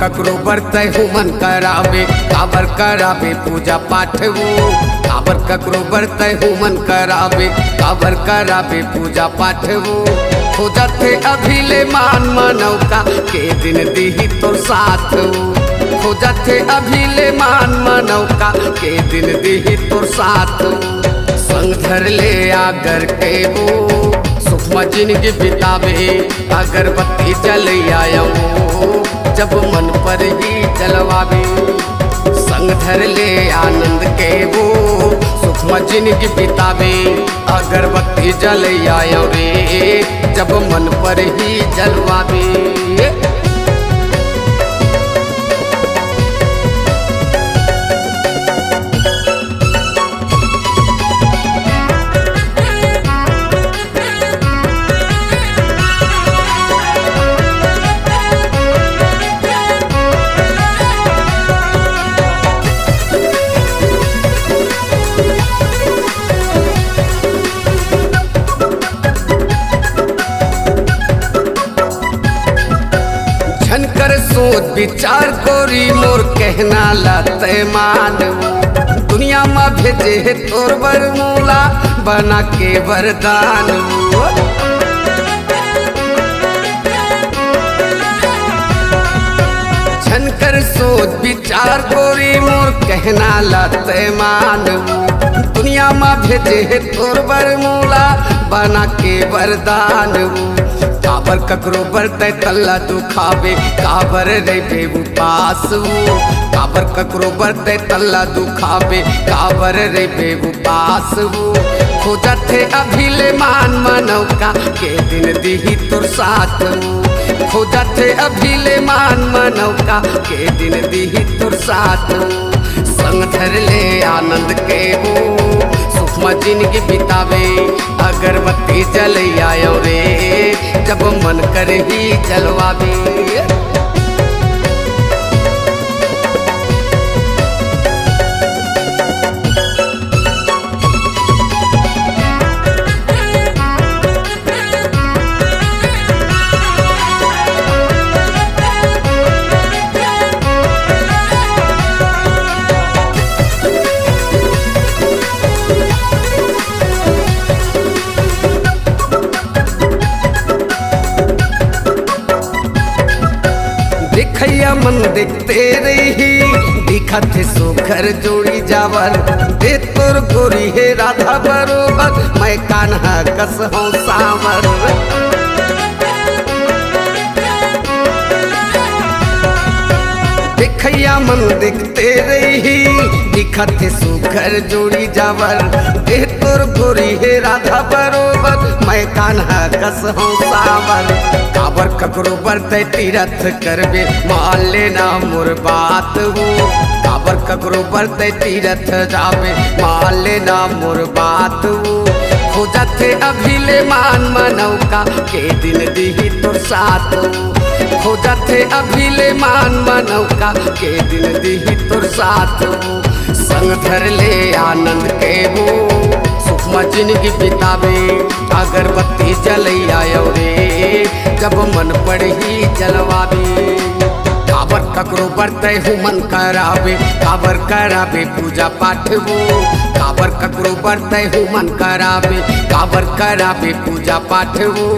ककरो बरतै हुमन करावे, काबर करावे पूजा पाठ वो। काबर ककरो बरतै हुमन करावे, काबर करावे पूजा पाठ वो। हो जाते अभिले मान मनौका के दिन दीही तोर साथ वो। हो जाते अभिले मान मनौका के दिन दीही तोर साथ। संग धर ले आगर के वो सुखमा जिंदगी बितावे, अगरबत्ती जल आया वो जब मन पर ही जलवावे। संग धर ले आनंद के वो सुखमा जिंदगी बितावे, अगरबत्ती जल आया रे जब मन पर ही जलवावे। झनकर सोच विचार कोरी मोर कहना लाते मान। दुनिया में भेजे है तोर बरमूला बना के वरदान। झनकर सोच विचार कोरी मोर कहना लाते मान। दुनिया में भेजे है तोर बरमूला बना के वरदान। काबर ककरो बरतै तल्ला दुखावे, काबर रे उपास वो। काबर ककरो बरतै तल्ला दुखावे, काबर रे उपास वो। हो जाते अभिले मान मनौका के दिन दीही तोर साथ वो। हो जाते अभिले मान मनौका के दिन दीही तोर साथ। संग धर ले आनंद के वो सुखमा जिंदगी बितावे, अगरबत्ती जल आयो रे जब मन कर ही जलवावे। देखैया मन देखते रही दिखत सोखर जोड़ी जावर। दे तोर गोरी है राधा बरोबर, मैं कान्हा कस हूँ सावर। देखैया मन देखते रही दिखत सुखर जोड़ी जावर। दे तोर गोरी है राधा बरोबर, मैं कान्हा कस हूँ सावर। काबर ककरो बरतै तीरथ करबे, मान लेना मोर बात हो। काबर ककरो बरतै तीरथ जावे, मान लेना मोर बात हो जाते अभिले मान मनौका के दिन दीही तोर साथ। हो जाते अभिले मान मनौका के दिन दीही तोर साथ। संग धर ले आनंद के वो सुखमा जिंदगी बितावे, अगरबत्ती जल आयो रे जब मन पर ही जलवावे। काबर ककरो बरतै हुमन करावे, काबर करावे पूजा पाठ वो। काबर ककरो बरतै हुमन करावे, काबर करावे पूजा पाठ वो।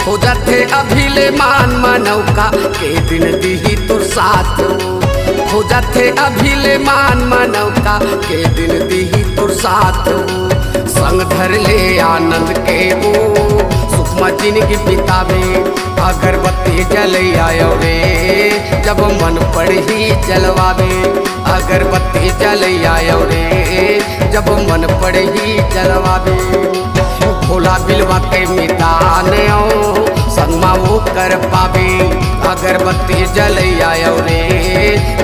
हो जाते अभिले मान मनौका के दिन दीही तोर साथ। हो जाते अभिले मान मनौका के दिन दीही तोर साथ। संग धर ले आनंद के वो सुखमा जिंदगी बितावे, अगरबत्ती जल आयो रे जब मन पर ही जलवावे। अगरबत्ती जल आयो रे जब मन पर ही जलवावे। भोला बिलवा के मिटाने संगमा वो कर पावे, अगरबत्ती जल आयो रे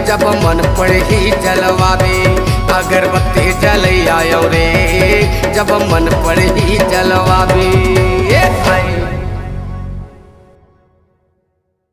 जब मन पर ही जलवावे। अगरबत्ती जल आयो रे जब मन पर ही जलवावे।